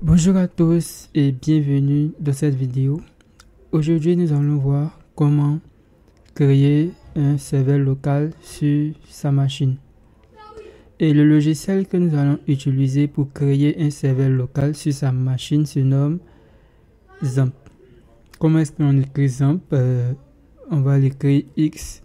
Bonjour à tous et bienvenue dans cette vidéo. Aujourd'hui, nous allons voir comment créer un serveur local sur sa machine. Et le logiciel que nous allons utiliser pour créer un serveur local sur sa machine se nomme XAMPP. Comment est-ce qu'on écrit XAMPP? On va l'écrire XAMPP.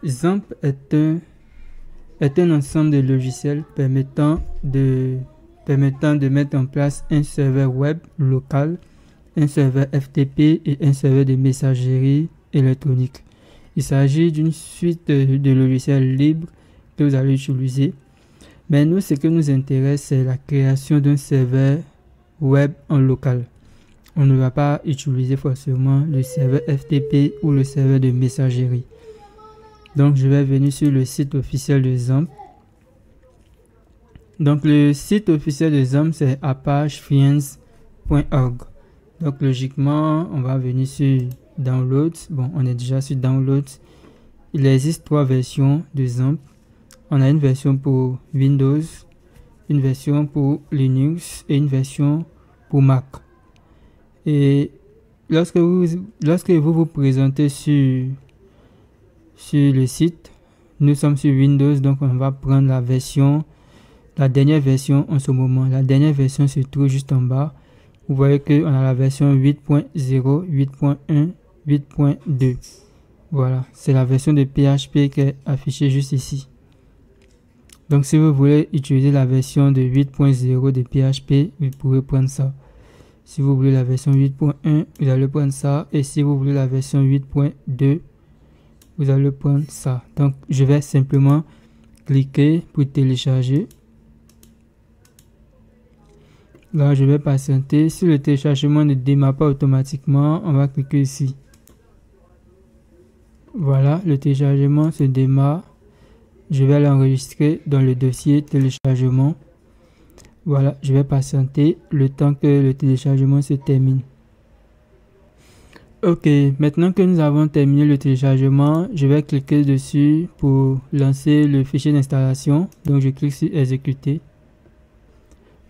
XAMPP est un ensemble de logiciels permettant de mettre en place un serveur web local, un serveur FTP et un serveur de messagerie électronique. Il s'agit d'une suite de logiciels libres que vous allez utiliser. Mais nous, ce qui nous intéresse, c'est la création d'un serveur web en local. On ne va pas utiliser forcément le serveur FTP ou le serveur de messagerie. Donc, je vais venir sur le site officiel de XAMPP. Donc, le site officiel de XAMPP, c'est apachefriends.org. Donc, logiquement, on va venir sur Downloads. Bon, on est déjà sur Downloads. Il existe 3 versions de XAMPP. On a une version pour Windows, une version pour Linux et une version pour Mac. Et lorsque vous vous présentez sur le site, nous sommes sur Windows, donc on va prendre la dernière version en ce moment. La dernière version se trouve juste en bas. Vous voyez qu'on a la version 8.0, 8.1, 8.2. Voilà, c'est la version de PHP qui est affichée juste ici. Donc si vous voulez utiliser la version de 8.0 de PHP, vous pourrez prendre ça. Si vous voulez la version 8.1, vous allez prendre ça. Et si vous voulez la version 8.2, vous allez prendre ça. Donc, je vais simplement cliquer pour télécharger. Là, je vais patienter. Si le téléchargement ne démarre pas automatiquement, on va cliquer ici. Voilà, le téléchargement se démarre. Je vais l'enregistrer dans le dossier téléchargement. Voilà, je vais patienter le temps que le téléchargement se termine. Ok, maintenant que nous avons terminé le téléchargement, je vais cliquer dessus pour lancer le fichier d'installation. Donc je clique sur exécuter.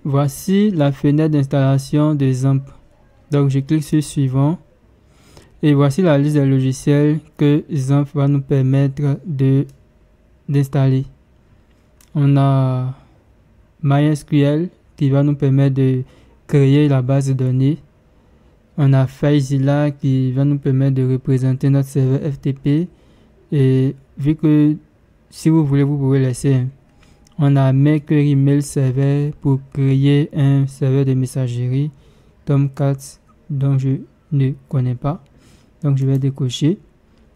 Voici la fenêtre d'installation de XAMPP. Donc je clique sur suivant. Et voici la liste des logiciels que XAMPP va nous permettre d'installer. On a MySQL qui va nous permettre de créer la base de données. On a FileZilla qui va nous permettre de représenter notre serveur FTP. Et vu que si vous voulez, vous pouvez laisser. On a Maker Email Server pour créer un serveur de messagerie. Tomcat dont je ne connais pas. Donc je vais décocher.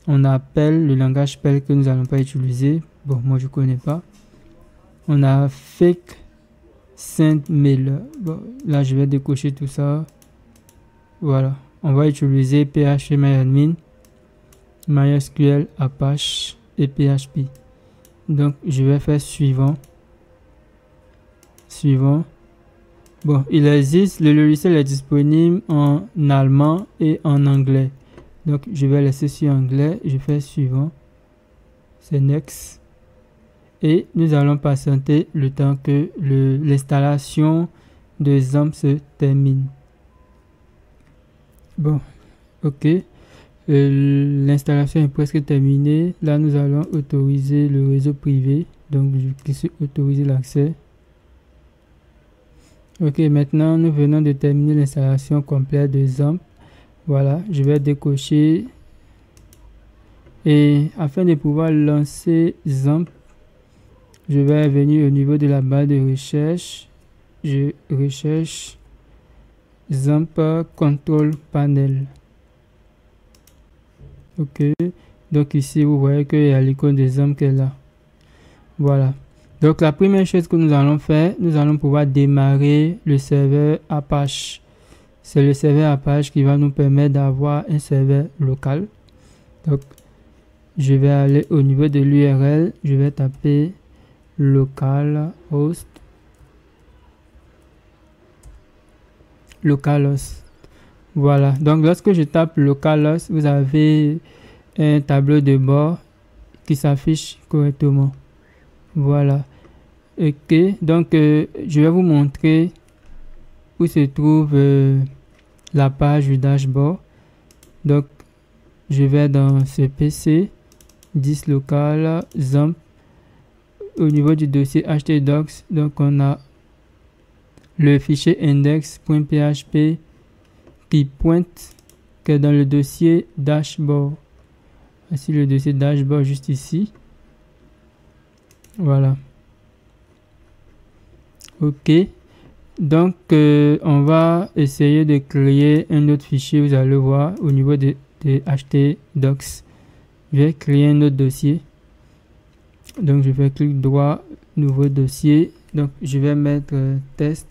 On a Perl, le langage Perl que nous n'allons pas utiliser. Bon, moi je ne connais pas. On a Fake SendMail. Bon, là je vais décocher tout ça. Voilà, on va utiliser phpMyAdmin, MySQL, Apache et PHP. Donc, je vais faire suivant. Suivant. Bon, il existe, le logiciel est disponible en allemand et en anglais. Donc, je vais laisser sur anglais. Je fais suivant. C'est next. Et nous allons patienter le temps que l'installation de XAMPP se termine. Bon, ok. L'installation est presque terminée. Là, nous allons autoriser le réseau privé. Donc, je clique sur autoriser l'accès. Ok, maintenant, nous venons de terminer l'installation complète de XAMPP. Voilà, je vais décocher. Et afin de pouvoir lancer XAMPP, je vais venir au niveau de la barre de recherche. Je recherche XAMPP Control Panel. Ok, donc ici vous voyez qu'il y a l'icône de XAMPP qui est là. Voilà, donc la première chose que nous allons faire, nous allons pouvoir démarrer le serveur Apache. C'est le serveur Apache qui va nous permettre d'avoir un serveur local. Donc je vais aller au niveau de l'URL, je vais taper localhost. Voilà, donc lorsque je tape localhost, vous avez un tableau de bord qui s'affiche correctement. Voilà, Ok, donc je vais vous montrer où se trouve la page du dashboard. Donc je vais dans ce PC, dislocal, XAMPP. Au niveau du dossier htdocs, donc on a le fichier index.php qui pointe que dans le dossier dashboard. Voici le dossier dashboard juste ici. Voilà. Ok. Donc on va essayer de créer un autre fichier. Vous allez voir au niveau de htdocs. Je vais créer un autre dossier. Donc je fais clic droit, nouveau dossier. Donc je vais mettre test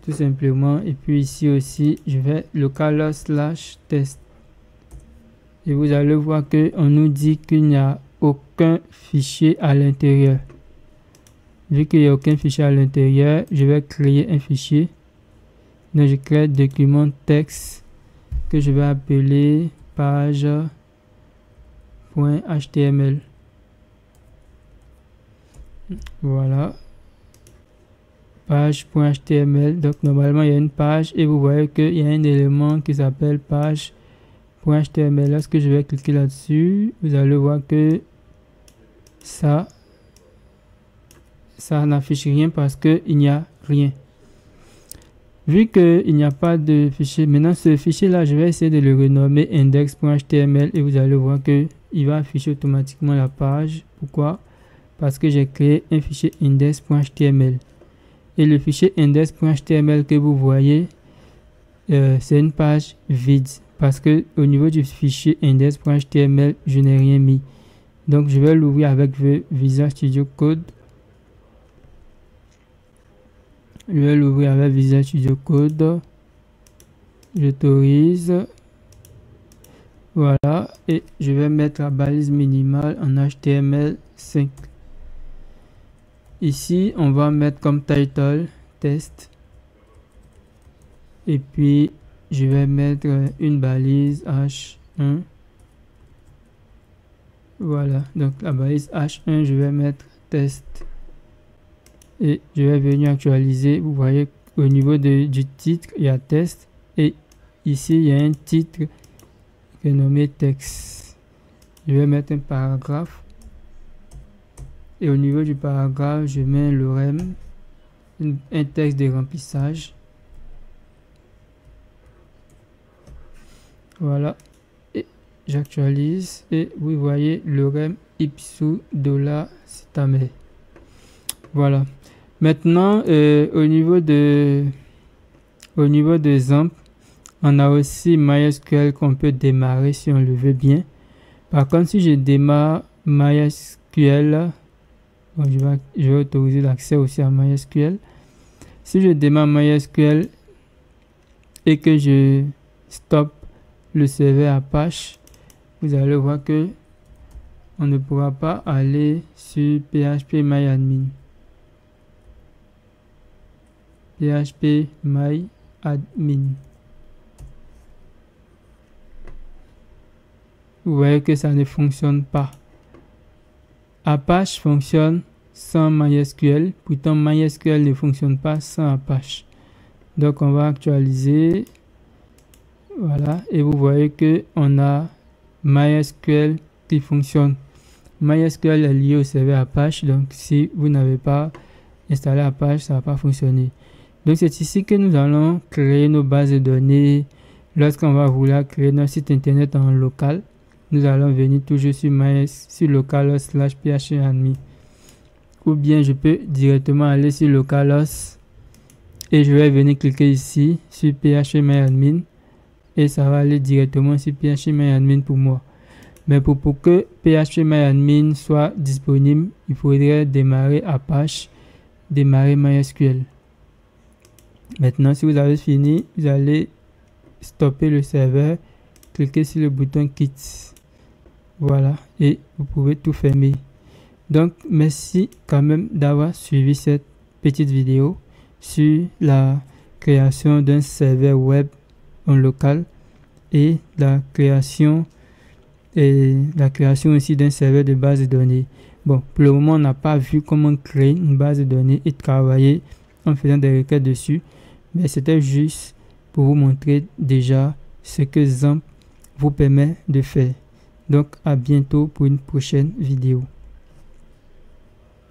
tout simplement, et puis ici aussi je vais localhost/test, et vous allez voir que on nous dit qu'il n'y a aucun fichier à l'intérieur. Vu qu'il n'y a aucun fichier à l'intérieur, je vais créer un fichier. Donc je crée document texte que je vais appeler page.html. Voilà, page.html. donc normalement il y a une page et vous voyez qu'il y a un élément qui s'appelle page.html. Lorsque je vais cliquer là-dessus, vous allez voir que ça n'affiche rien parce qu'il n'y a rien. Vu qu'il n'y a pas de fichier, maintenant ce fichier là, je vais essayer de le renommer index.html et vous allez voir que il va afficher automatiquement la page. Pourquoi? Parce que j'ai créé un fichier index.html. Et le fichier index.html que vous voyez, c'est une page vide. Parce que au niveau du fichier index.html, je n'ai rien mis. Donc je vais l'ouvrir avec Visual Studio Code. Je vais l'ouvrir avec Visual Studio Code. J'autorise. Voilà. Et je vais mettre la balise minimale en HTML5. Ici, on va mettre comme title test. Et puis, je vais mettre une balise H1. Voilà. Donc, la balise H1, je vais mettre test. Et je vais venir actualiser. Vous voyez, au niveau du titre, il y a test. Et ici, il y a un titre qui est nommé texte. Je vais mettre un paragraphe. Et au niveau du paragraphe, je mets le rem, un texte de remplissage. Voilà. Et j'actualise. Et vous voyez le rem ipsu $. Voilà. Maintenant, au niveau de XAMPP, on a aussi MySQL qu'on peut démarrer si on le veut bien. Par contre, si je démarre MySQL, bon, je vais autoriser l'accès aussi à MySQL. Si je démarre MySQL et que je stoppe le serveur Apache, vous allez voir que on ne pourra pas aller sur phpMyAdmin. phpMyAdmin. Vous voyez que ça ne fonctionne pas. Apache fonctionne sans MySQL, pourtant MySQL ne fonctionne pas sans Apache. Donc on va actualiser. Voilà, et vous voyez que on a MySQL qui fonctionne. MySQL est lié au serveur Apache, donc si vous n'avez pas installé Apache, ça ne va pas fonctionner. Donc c'est ici que nous allons créer nos bases de données. Lorsqu'on va vouloir créer notre site internet en local, nous allons venir toujours sur localhost/phpMyAdmin. Ou bien je peux directement aller sur localhost et je vais venir cliquer ici sur phpMyAdmin et ça va aller directement sur phpMyAdmin pour moi. Mais pour que phpMyAdmin soit disponible, il faudrait démarrer Apache, démarrer MySQL. Maintenant, si vous avez fini, vous allez stopper le serveur, cliquez sur le bouton Quit. Voilà, et vous pouvez tout fermer. Donc, merci quand même d'avoir suivi cette petite vidéo sur la création d'un serveur web en local et la création aussi d'un serveur de base de données. Bon, pour le moment, on n'a pas vu comment créer une base de données et travailler en faisant des requêtes dessus. Mais c'était juste pour vous montrer déjà ce que XAMPP vous permet de faire. Donc, à bientôt pour une prochaine vidéo.